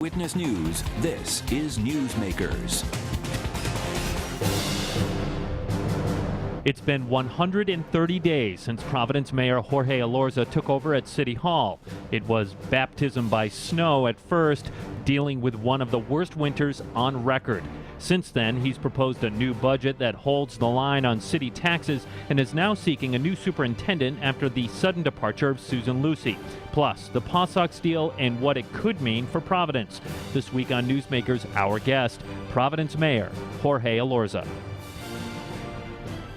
Witness News, this is Newsmakers. It's been 130 days since Providence Mayor Jorge Elorza took over at City Hall. It was baptism by snow at first, dealing with one of the worst winters on record. Since then, he's proposed a new budget that holds the line on city taxes and is now seeking a new superintendent after the sudden departure of Susan Lucy. Plus, the Paw Sox deal and what it could mean for Providence. This week on Newsmakers, our guest, Providence Mayor Jorge Elorza.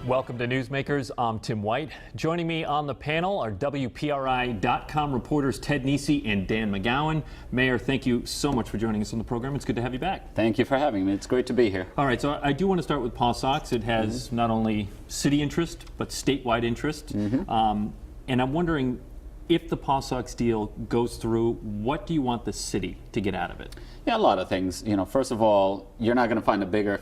Welcome to Newsmakers. I'm Tim White. Joining me on the panel are WPRI.com reporters Ted Nesi and Dan McGowan. Mayor, thank you so much for joining us on the program. It's good to have you back. Thank you for having me. It's great to be here. All right, so I do want to start with Paw Sox. It has not only city interest, but statewide interest. And I'm wondering, if the Paw Sox deal goes through, what do you want the city to get out of it? Yeah, a lot of things. You know, first of all, you're not going to find a bigger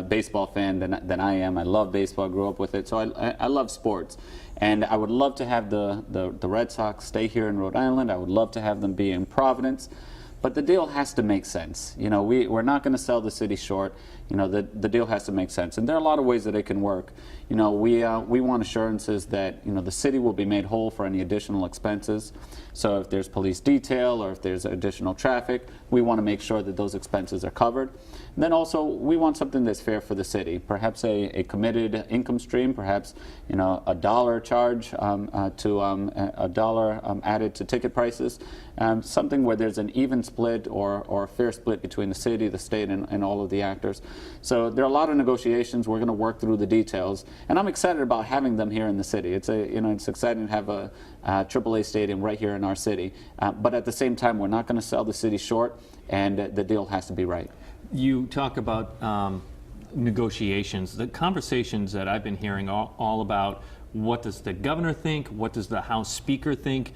baseball fan than I am. I love baseball, grew up with it, so I love sports. And I would love to have the Red Sox stay here in Rhode Island. I would love to have them be in Providence. But the deal has to make sense. You know, we're not going to sell the city short. You know, the deal has to make sense. And there are a lot of ways that it can work. You know, we want assurances that, you know, the city will be made whole for any additional expenses. So if there's police detail or if there's additional traffic, we want to make sure that those expenses are covered. And then also, we want something that's fair for the city. Perhaps a committed income stream, perhaps, you know, $1 charge a dollar added to ticket prices. Something where there's an even split or a fair split between the city, the state, and all of the actors. So there are a lot of negotiations. We're going to work through the details, and I'm excited about having them here in the city. It's exciting to have a AAA stadium right here in our city. But at the same time, we're not going to sell the city short, and the deal has to be right. You talk about negotiations. The conversations that I've been hearing are all about what does the governor think, what does the House Speaker think.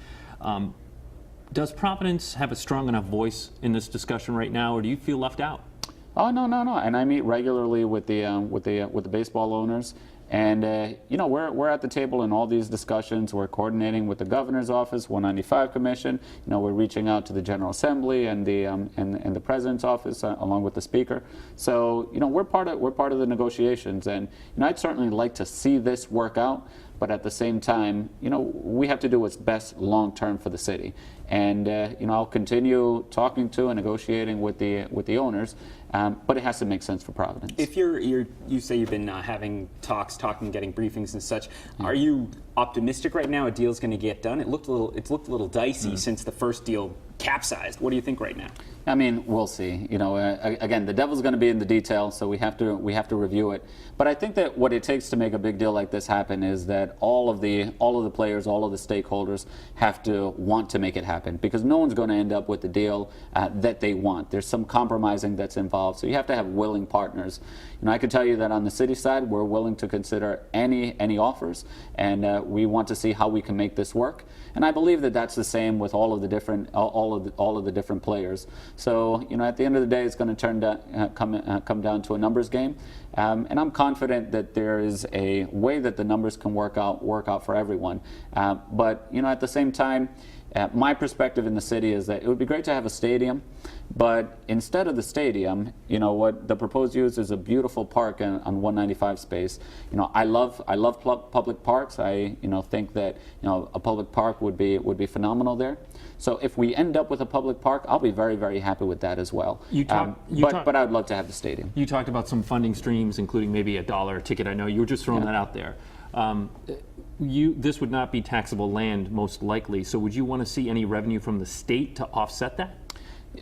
Does Providence have a strong enough voice in this discussion right now, or do you feel left out? Oh, no. And I meet regularly with the baseball owners, and you know, we're at the table in all these discussions. We're coordinating with the governor's office, 195 Commission. You know, we're reaching out to the General Assembly and the President's office, along with the Speaker. So, you know, we're part of the negotiations, and you know, I'd certainly like to see this work out. But at the same time, you know, we have to do what's best long term for the city. And you know, I'll continue talking to and negotiating with the owners, but it has to make sense for Providence. If you say you've been having talking, getting briefings and such, are you optimistic right now a deal's going to get done? It's looked a little dicey since the first deal capsized. What do you think right now? I mean, we'll see. You know, again, the devil's going to be in the details, so we have to review it. But I think that what it takes to make a big deal like this happen is that all of the players, all of the stakeholders have to want to make it happen, because no one's going to end up with the deal that they want. There's some compromising that's involved, so you have to have willing partners. You know, I can tell you that on the city side, we're willing to consider any offers, and we want to see how we can make this work. And I believe that that's the same with all of the different players. So, you know, at the end of the day, it's going to come down to a numbers game, and I'm confident that there is a way that the numbers can work out for everyone. But you know, at the same time, my perspective in the city is that it would be great to have a stadium, but instead of the stadium, you know, what the proposed use is a beautiful park on 195 space. You know, I love public parks. I think that, you know, a public park would be phenomenal there. So if we end up with a public park, I'll be very, very happy with that as well. But I would love to have the stadium. You talked about some funding streams, including maybe $1 a ticket. I know you were just throwing that out there. This would not be taxable land, most likely. So would you want to see any revenue from the state to offset that?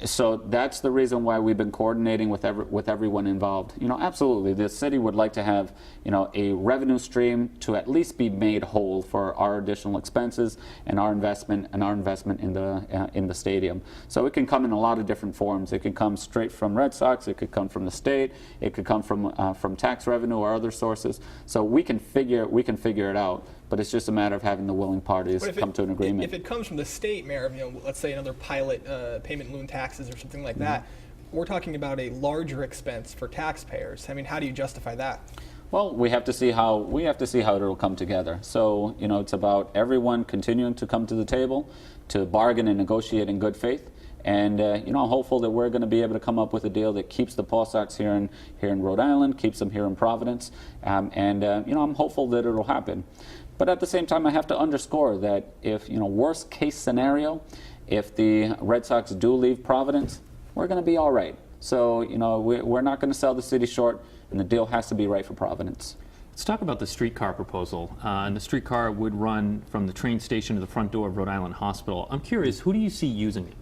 So that's the reason why we've been coordinating with everyone involved. You know, absolutely, the city would like to have, you know, a revenue stream to at least be made whole for our additional expenses and our investment in the stadium. So it can come in a lot of different forms. It can come straight from Red Sox. It could come from the state. It could come from tax revenue or other sources. So we can figure it out. But it's just a matter of having the willing parties come to an agreement. If it comes from the state, Mayor, you know, let's say another pilot payment in lieu taxes or something like that, we're talking about a larger expense for taxpayers. I mean, how do you justify that? Well, we have to see how it will come together. So, you know, it's about everyone continuing to come to the table to bargain and negotiate in good faith. And I'm hopeful that we're going to be able to come up with a deal that keeps the Paw Sox here in Rhode Island, keeps them here in Providence, and I'm hopeful that it'll happen. But at the same time, I have to underscore that if worst case scenario, if the Red Sox do leave Providence, we're going to be all right. So we're not going to sell the city short, and the deal has to be right for Providence. Let's talk about the streetcar proposal. And the streetcar would run from the train station to the front door of Rhode Island Hospital. I'm curious, who do you see using it?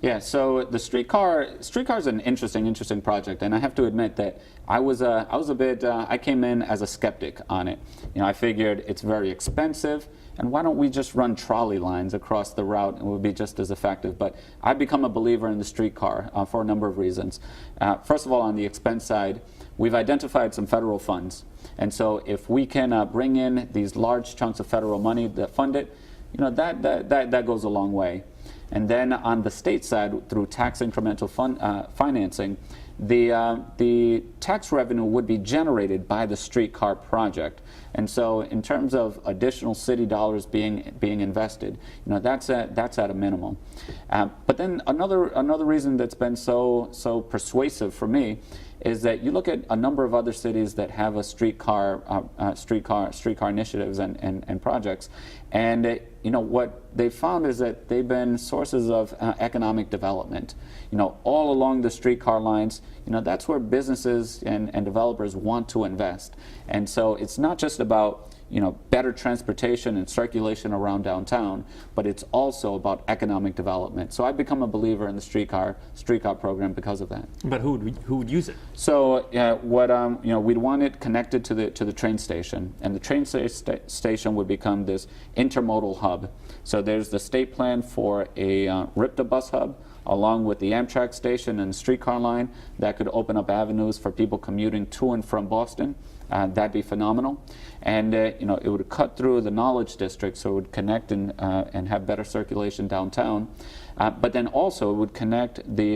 Yeah, so the streetcar is an interesting project, and I have to admit that I came in as a skeptic on it. I figured it's very expensive, and why don't we just run trolley lines across the route and it would be just as effective? But I've become a believer in the streetcar for a number of reasons. First of all, on the expense side, we've identified some federal funds, and so if we can bring in these large chunks of federal money that fund it, that goes a long way. And then on the state side, through tax incremental financing, the tax revenue would be generated by the streetcar project. And so in terms of additional city dollars being invested, that's at a minimum. But then another reason that's been so persuasive for me is that you look at a number of other cities that have a streetcar initiatives and projects, and what they found is that they've been sources of economic development. All along the streetcar lines, that's where businesses and developers want to invest. And so it's not just about better transportation and circulation around downtown, but it's also about economic development. So I've become a believer in the streetcar program because of that. But who would use it? So we'd want it connected to the train station, and the train station would become this intermodal hub. So there's the state plan for a RIPTA bus hub, along with the Amtrak station and the streetcar line that could open up avenues for people commuting to and from Boston. That'd be phenomenal. And it would cut through the Knowledge District, so it would connect and have better circulation downtown. But then also it would connect the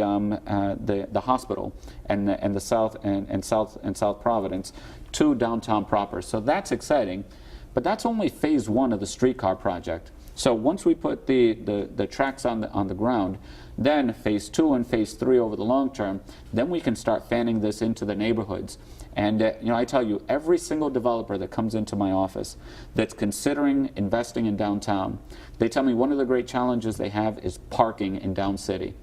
hospital and the South Providence to downtown proper. So that's exciting. But that's only phase one of the streetcar project. So once we put the tracks on the ground, then phase two and phase three over the long term, then we can start fanning this into the neighborhoods. And I tell you, every single developer that comes into my office that's considering investing in downtown, they tell me one of the great challenges they have is parking in down city.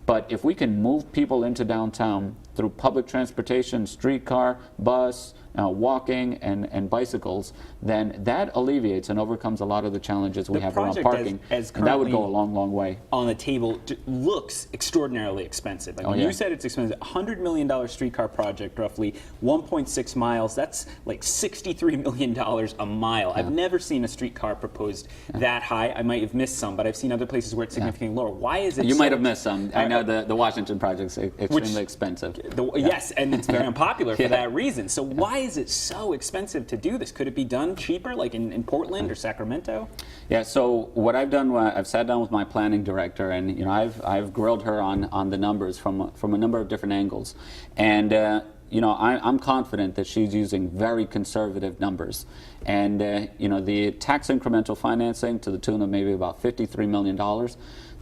But if we can move people into downtown through public transportation, streetcar, bus, walking, and bicycles, then that alleviates and overcomes a lot of the challenges we have around parking. And that would go a long, long way. On the table, looks extraordinarily expensive. Like you said it's expensive. $100 million streetcar project, roughly 1.6 miles. That's like $63 million a mile. Yeah. I've never seen a streetcar proposed that high. I might have missed some, but I've seen other places where it's significantly lower. Why is it? You might have missed some. I know the Washington project's extremely expensive. Yes, and it's very unpopular for that reason. So why is it so expensive to do this? Could it be done cheaper, like in Portland or Sacramento? Yeah. So what I've done, I've sat down with my planning director, and I've grilled her on the numbers from a number of different angles, and I'm confident that she's using very conservative numbers, and the tax incremental financing to the tune of maybe about $53 million.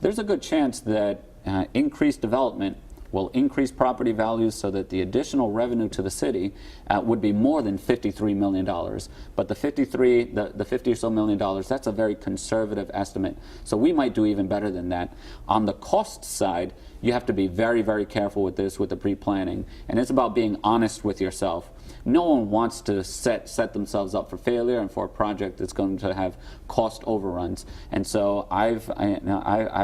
There's a good chance that increased development will increase property values so that the additional revenue to the city would be more than $53 million. But the 50 or so million dollars, that's a very conservative estimate. So we might do even better than that. On the cost side, you have to be very, very careful with this, with the pre-planning. And it's about being honest with yourself. No one wants to set themselves up for failure and for a project that's going to have cost overruns. And so I've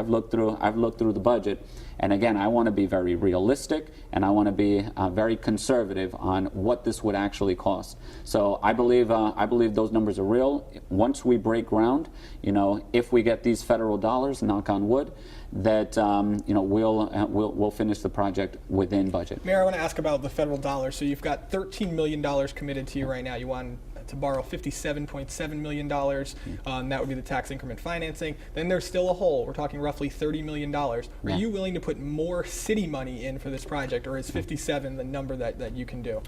looked through the budget. And again, I want to be very realistic, and I want to be very conservative on what this would actually cost. So I believe those numbers are real. Once we break ground, if we get these federal dollars, knock on wood, that we'll finish the project within budget. Mayor, I want to ask about the federal dollars. So you've got $13 million committed to you right now. You want to borrow $57.7 million. That would be the tax increment financing. Then there's still a hole. We're talking roughly $30 million. Are you willing to put more city money in for this project, or is 57 the number that you can do?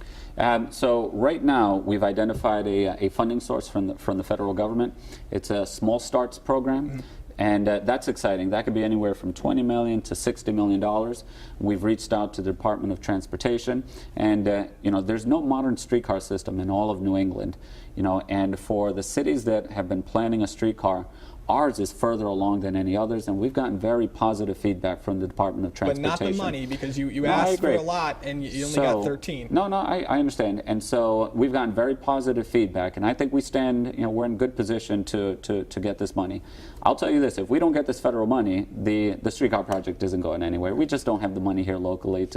So right now we've identified a funding source from the federal government. It's a Small Starts program. And that's exciting. That could be anywhere from $20 million to $60 million. We've reached out to the Department of Transportation, and you know, there's no modern streetcar system in all of New England. You know, and for the cities that have been planning a streetcar, ours is further along than any others, and we've gotten very positive feedback from the Department of Transportation. But not the money, because you asked for a lot and you only got 13. No, I understand. And so we've gotten very positive feedback, and I think we stand, you know, we're in good position to get this money. I'll tell you this, if we don't get this federal money, the streetcar project isn't going anywhere. We just don't have the money here locally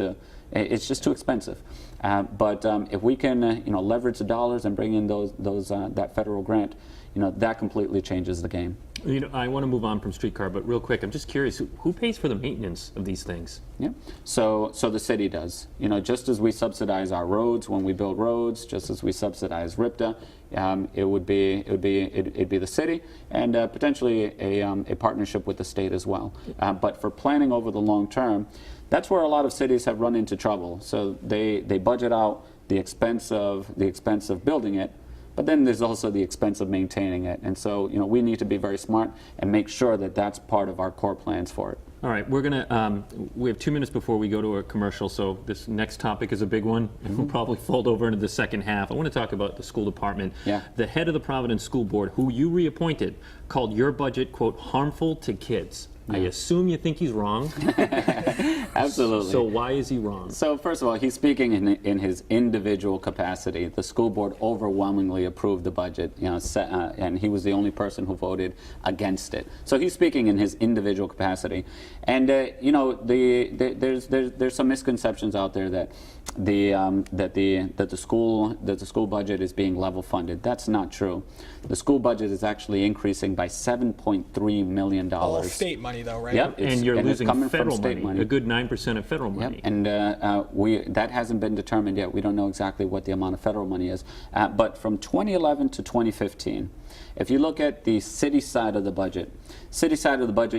it's just too expensive. But if we can, you know, leverage the dollars and bring in that federal grant, you know, that completely changes the game. You know, I want to move on from streetcar, but real quick, I'm just curious, who pays for the maintenance of these things? Yeah, so the city does. You know, just as we subsidize our roads when we build roads, just as we subsidize RIPTA, it'd be the city and potentially a partnership with the state as well. But for planning over the long term, that's where a lot of cities have run into trouble. So they budget out the expense of building it, but then there's also the expense of maintaining it. And so, you know, we need to be very smart and make sure that that's part of our core plans for it. All right, we're gonna, we have 2 minutes before we go to a commercial, so this next topic is a big one, and we'll probably fold over into the second half. I want to talk about the school department. Yeah. The head of the Providence School Board, who you reappointed, called your budget, quote, harmful to kids. I assume you think he's wrong. Absolutely. So why is he wrong? So first of all, he's speaking in his individual capacity. The school board overwhelmingly approved the budget, you know, and he was the only person who voted against it. So he's speaking in his individual capacity, and you know, there's some misconceptions out there that the school budget is being level funded. That's not true. The school budget is actually increasing by $7.3 million. All state money, though, right? Yep, And you're losing federal state money, a good 9% of federal money. Yep. And that hasn't been determined yet. We don't know exactly what the amount of federal money is. But from 2011 to 2015, if you look at the city side of the budget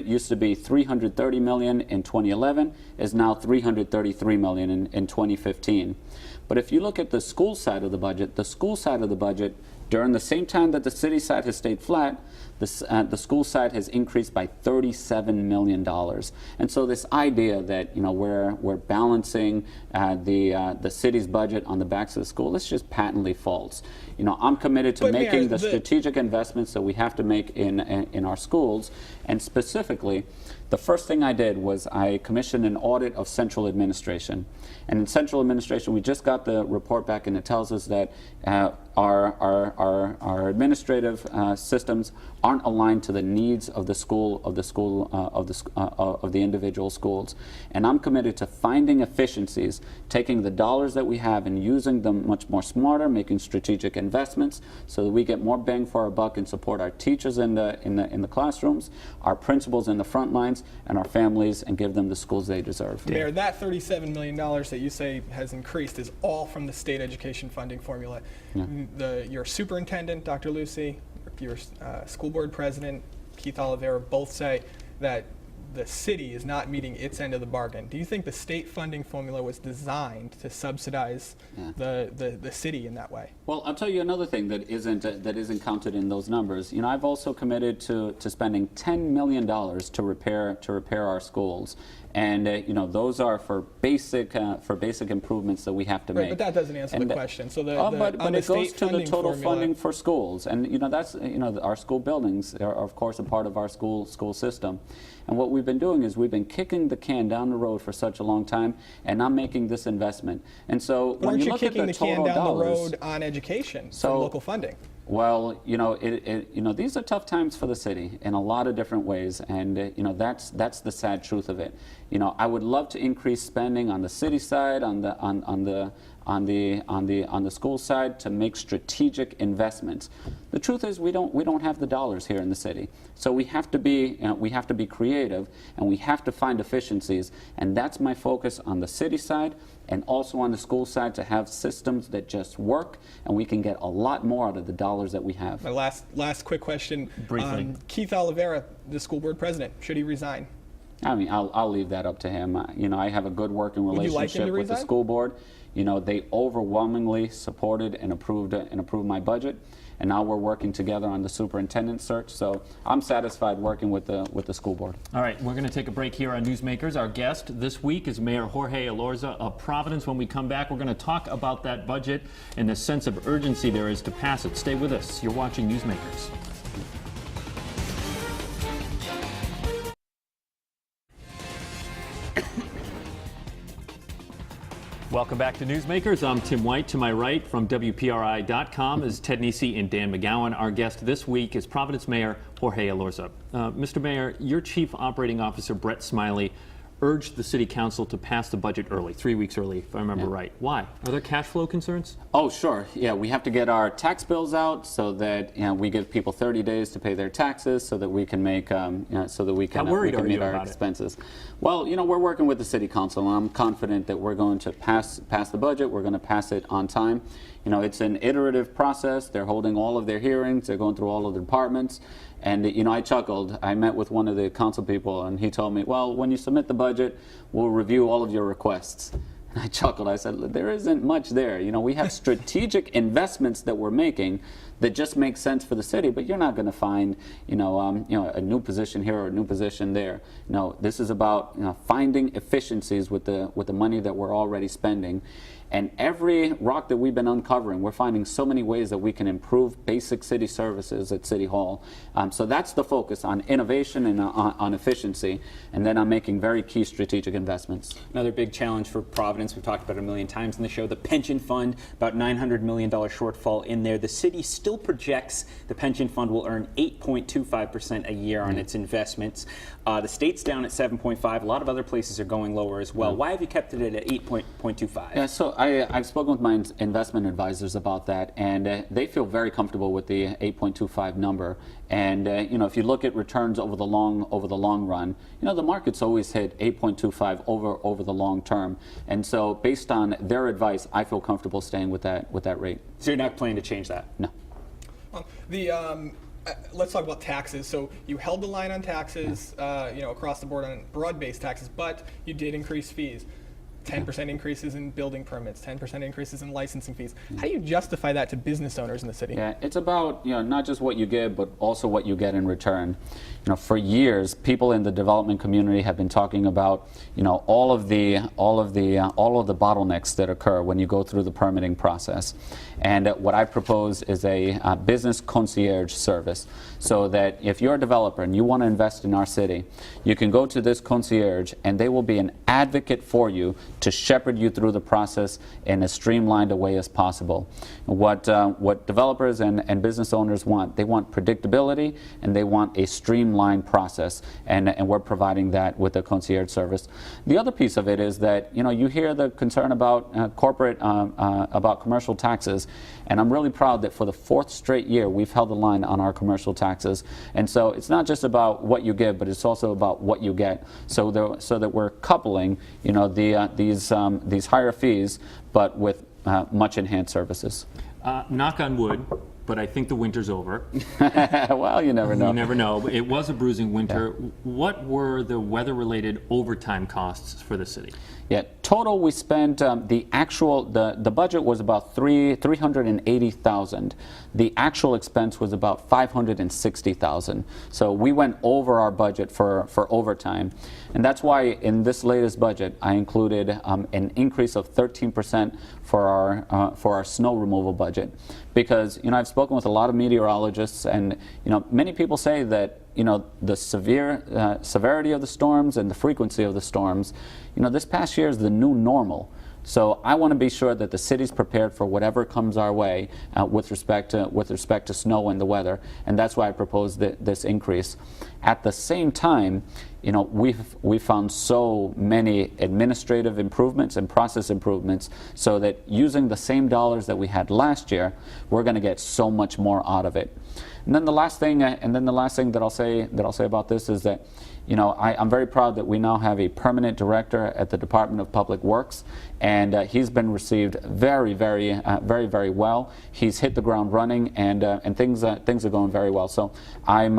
used to be $330 million in 2011, is now $333 million in 2015. But if you look at the school side of the budget, during the same time that the city side has stayed flat, the school side has increased by $37 million. And so this idea that, you know, we're balancing the city's budget on the backs of the school, it's just patently false. You know, I'm committed to making the strategic investments that we have to make in our schools, and specifically, the first thing I did was I commissioned an audit of central administration. And in central administration, we just got the report back, and it tells us that our administrative systems aren't aligned to the needs of the individual schools. And I'm committed to finding efficiencies, taking the dollars that we have and using them much more smarter, making strategic investments so that we get more bang for our buck and support our teachers in the classrooms, our principals in the front lines, and our families, and give them the schools they deserve. Mayor, that $37 million that you say has increased is all from the state education funding formula. Yeah. Your superintendent, Dr. Lucy, your school board president, Keith Oliveira, both say that the city is not meeting its end of the bargain. Do you think the state funding formula was designed to subsidize the city in that way? Well, I'll tell you another thing that isn't counted in those numbers. You know, I've also committed to spending $10 million to repair our schools. And you know, those are for basic improvements that we have to make. But that doesn't answer the question. So but it goes to the total funding for schools, and you know, that's, you know, our school buildings are of course a part of our school system. And what we've been doing is we've been kicking the can down the road for such a long time, and not making this investment. And so when you look at the total dollars, kicking the can down the road on education from local funding? Well, you know, you know, these are tough times for the city in a lot of different ways, and you know, that's the sad truth of it. You know, I would love to increase spending on the city side, on the school side, to make strategic investments. The truth is, we don't have the dollars here in the city, so we have to be creative, and we have to find efficiencies, and that's my focus on the city side and also on the school side, to have systems that just work, and we can get a lot more out of the dollars that we have. My last quick question. Briefly. Keith Oliveira, the school board president, should he resign? I mean, I'll leave that up to him. You know, I have a good working Would you like him relationship to with the resign? school board. You know, they overwhelmingly supported and approved my budget. And now we're working together on the superintendent search. So I'm satisfied working with the school board. All right, we're going to take a break here on Newsmakers. Our guest this week is Mayor Jorge Elorza of Providence. When we come back, we're going to talk about that budget and the sense of urgency there is to pass it. Stay with us. You're watching Newsmakers. Welcome back to Newsmakers. I'm Tim White. To my right from WPRI.com is Ted Nesi and Dan McGowan. Our guest this week is Providence Mayor Jorge Elorza. Mr. Mayor, your Chief Operating Officer, Brett Smiley, urged the City Council to pass the budget early, 3 weeks early, if I remember right. Why? Are there cash flow concerns? Oh, sure. Yeah, we have to get our tax bills out so that we give people 30 days to pay their taxes, so that we can make, so that we can, meet our expenses. Well, we're working with the City Council, and I'm confident that we're going to pass the budget. We're going to pass it on time. It's an iterative process. They're holding all of their hearings. They're going through all of the departments. And, I chuckled. I met with one of the council people, and he told me, well, when you submit the budget, we'll review all of your requests. And I chuckled. I said, there isn't much there. We have strategic investments that we're making that just make sense for the city, but you're not going to find, a new position here or a new position there. No, this is about finding efficiencies with the money that we're already spending. And every rock that we've been uncovering, we're finding so many ways that we can improve basic city services at City Hall. So that's the focus, on innovation and on efficiency. And then on making very key strategic investments. Another big challenge for Providence, we've talked about it a million times in the show, the pension fund, about $900 million shortfall in there. The city still projects the pension fund will earn 8.25% a year on its investments. The state's down at 7.5. A lot of other places are going lower as well. Why have you kept it at 8.25? Yeah, so I've spoken with my investment advisors about that, and they feel very comfortable with the 8.25 number. And if you look at returns over the long run, the market's always hit 8.25 over the long term. And so, based on their advice, I feel comfortable staying with that rate. So you're not planning to change that? No. Let's talk about taxes. So you held the line on taxes, across the board on broad-based taxes, but you did increase fees. 10% increases in building permits, 10% increases in licensing fees. How do you justify that to business owners in the city? Yeah, it's about not just what you give, but also what you get in return. For years, people in the development community have been talking about all of the bottlenecks that occur when you go through the permitting process. And what I propose is a business concierge service, so that if you're a developer and you want to invest in our city, you can go to this concierge and they will be an advocate for you to shepherd you through the process in as streamlined a way as possible. What developers and business owners want, they want predictability and they want a streamlined process, and we're providing that with the concierge service. The other piece of it is that you hear the concern about about commercial taxes, and I'm really proud that for the 4th straight year we've held the line on our commercial taxes. And so it's not just about what you give, but it's also about what you get. So that we're coupling these higher fees, but with much enhanced services. Knock on wood, but I think the winter's over. Well, you never know. You never know. It was a bruising winter. Yeah. What were the weather-related overtime costs for the city? Yeah, total we spent, the budget was about $380,000. The actual expense was about $560,000. So we went over our budget for overtime. And that's why in this latest budget, I included an increase of 13% for our snow removal budget. Because, I've spoken with a lot of meteorologists, and, many people say that the severity of the storms and the frequency of the storms, this past year is the new normal. So I want to be sure that the city's prepared for whatever comes our way with respect to snow and the weather, and that's why I proposed this increase. At the same time, we found so many administrative improvements and process improvements, so that using the same dollars that we had last year, we're going to get so much more out of it. And then the last thing that I'll say about this is that, I'm very proud that we now have a permanent director at the Department of Public Works, and he's been received very, very, very, very well. He's hit the ground running, and things are going very well. So I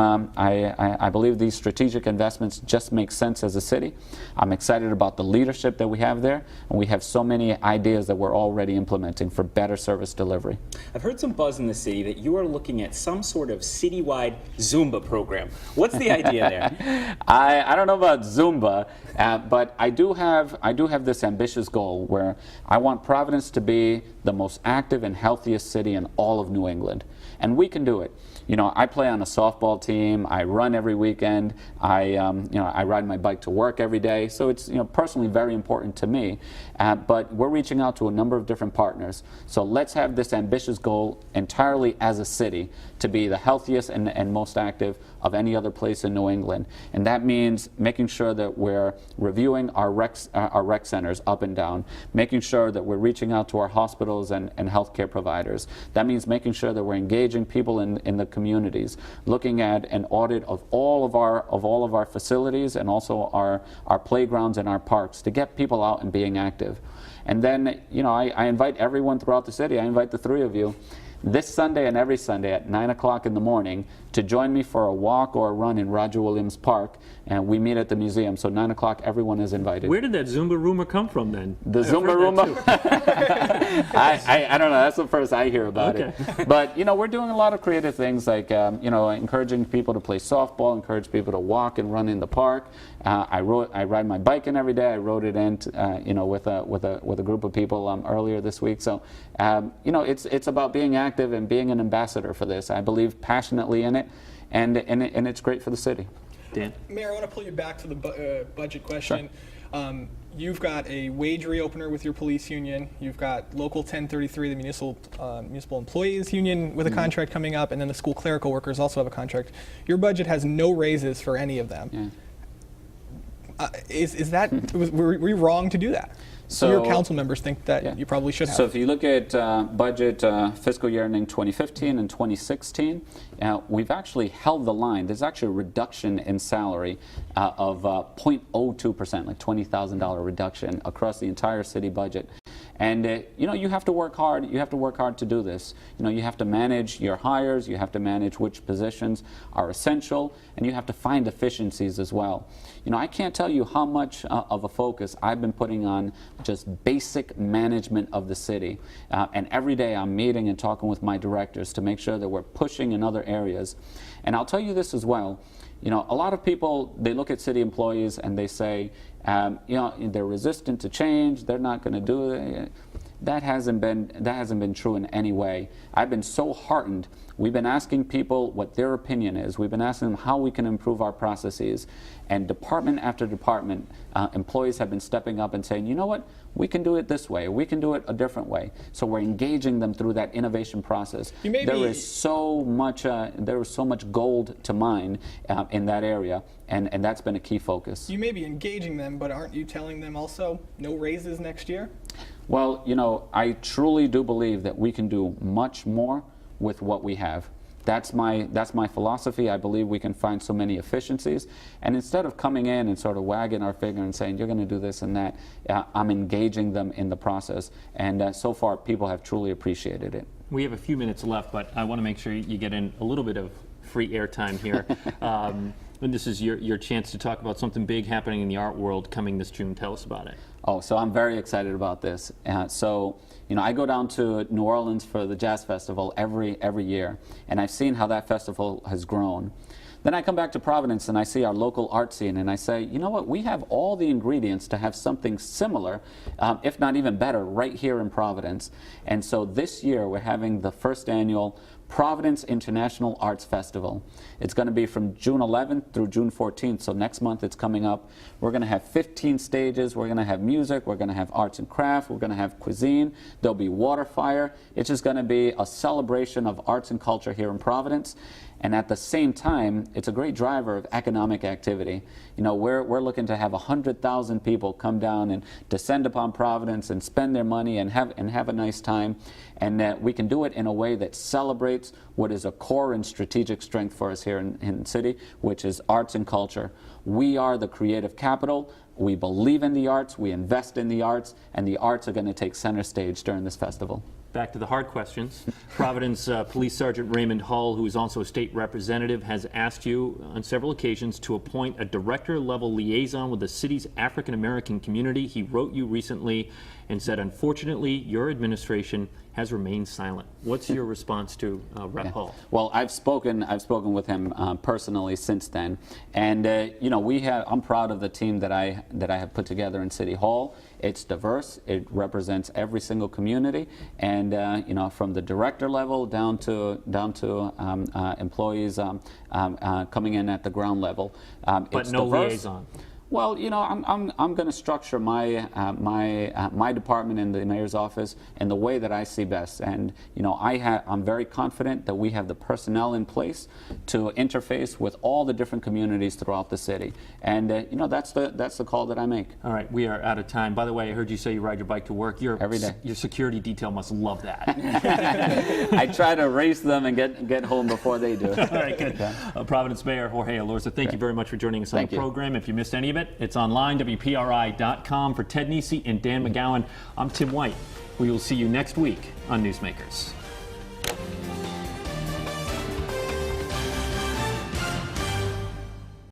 believe these strategic investments just make sense as a city. I'm excited about the leadership that we have there, and we have so many ideas that we're already implementing for better service delivery. I've heard some buzz in the city that you are looking at some sort of citywide Zumba program. What's the idea there? I don't know about Zumba, but I do have this ambitious goal where I want Providence to be the most active and healthiest city in all of New England, and we can do it. You know, I play on a softball team. I run every weekend. I ride my bike to work every day. So it's, personally very important to me. But we're reaching out to a number of different partners. So let's have this ambitious goal entirely as a city to be the healthiest and most active of any other place in New England. And that means making sure that we're reviewing our rec centers up and down, making sure that we're reaching out to our hospitals and healthcare providers. That means making sure that we're engaging people in the communities, looking at an audit of all of our facilities and also our playgrounds and our parks to get people out and being active. And then, I invite everyone throughout the city. I invite the three of you this Sunday and every Sunday at 9 o'clock in the morning to join me for a walk or a run in Roger Williams Park, and we meet at the museum. So 9 o'clock, everyone is invited. Where did that Zumba rumor come from then? The Zumba rumor? I don't know. That's the first I hear about it. But, we're doing a lot of creative things like, encouraging people to play softball, encourage people to walk and run in the park. I ride my bike in every day. I rode it in, with a group of people earlier this week. So, it's about being active and being an ambassador for this. I believe passionately in it, and it's great for the city. Dan? Mayor, I want to pull you back to the budget question. Sure. You've got a wage reopener with your police union. You've got Local 1033, the municipal employees union, with a contract coming up, and then the school clerical workers also have a contract. Your budget has no raises for any of them. Yeah. Were we wrong to do that? So your council members think that you probably should have. So if you look at budget fiscal year ending 2015 and 2016, we've actually held the line. There's actually a reduction in salary of 0.02%, like $20,000 reduction across the entire city budget. And you have to work hard. You have to work hard to do this. You have to manage your hires. You have to manage which positions are essential, and you have to find efficiencies as well. I can't tell you how much of a focus I've been putting on just basic management of the city. And every day I'm meeting and talking with my directors to make sure that we're pushing in other areas. And I'll tell you this as well. A lot of people, they look at city employees and they say, they're resistant to change. They're not going to do it. That hasn't been true in any way. I've been so heartened. We've been asking people what their opinion is. We've been asking them how we can improve our processes. And department after department, employees have been stepping up and saying, you know what, we can do it this way, or we can do it a different way. So we're engaging them through that innovation process. There is so much gold to mine in that area, and that's been a key focus. You may be engaging them, but aren't you telling them also no raises next year? Well, I truly do believe that we can do much more with what we have. That's my philosophy. I believe we can find so many efficiencies. And instead of coming in and sort of wagging our finger and saying, you're going to do this and that, I'm engaging them in the process. And so far, people have truly appreciated it. We have a few minutes left, but I want to make sure you get in a little bit of free airtime here. And this is your chance to talk about something big happening in the art world coming this June. Tell us about it. Oh, so I'm very excited about this. I go down to New Orleans for the Jazz Festival every year, and I've seen how that festival has grown. Then I come back to Providence and I see our local art scene, and I say, you know what, we have all the ingredients to have something similar, if not even better, right here in Providence. And so this year we're having the first annual Providence International Arts Festival. It's going to be from June 11th through June 14th, so next month it's coming up. We're going to have 15 stages. We're going to have music. We're going to have arts and craft. We're going to have cuisine. There'll be water fire. It's just going to be a celebration of arts and culture here in Providence. And at the same time, it's a great driver of economic activity. We're looking to have 100,000 people come down and descend upon Providence and spend their money and have a nice time. And we can do it in a way that celebrates what is a core and strategic strength for us here in the city, which is arts and culture. We are the creative capital. We believe in the arts, we invest in the arts, and the arts are going to take center stage during this festival. Back to the hard questions. Providence Police Sergeant Raymond Hull, who is also a state representative, has asked you on several occasions to appoint a director-level liaison with the city's African-American community. He wrote you recently and said, unfortunately, your administration has remained silent. What's your response to Rep. Hull? Well, I've spoken with him personally since then, and you know, I'm proud of the team that I have put together in City Hall. It's diverse. It represents every single community, and you know, from the director level down to employees coming in at the ground level. But it's no diverse. liaison. Well, you know, I'm going to structure my my department in the mayor's office in the way that I see best, and you know, I'm very confident that we have the personnel in place to interface with all the different communities throughout the city, and you know, that's the call that I make. All right, we are out of time. By the way, I heard you say you ride your bike to work. Every day. Your security detail must love that. I try to race them and get home before they do. All right, good. Providence Mayor Jorge Elorza, thank you very much for joining us on the program. If you missed any of it, it's online, WPRI.com. For Ted Nesi and Dan McGowan, I'm Tim White. We will see you next week on Newsmakers.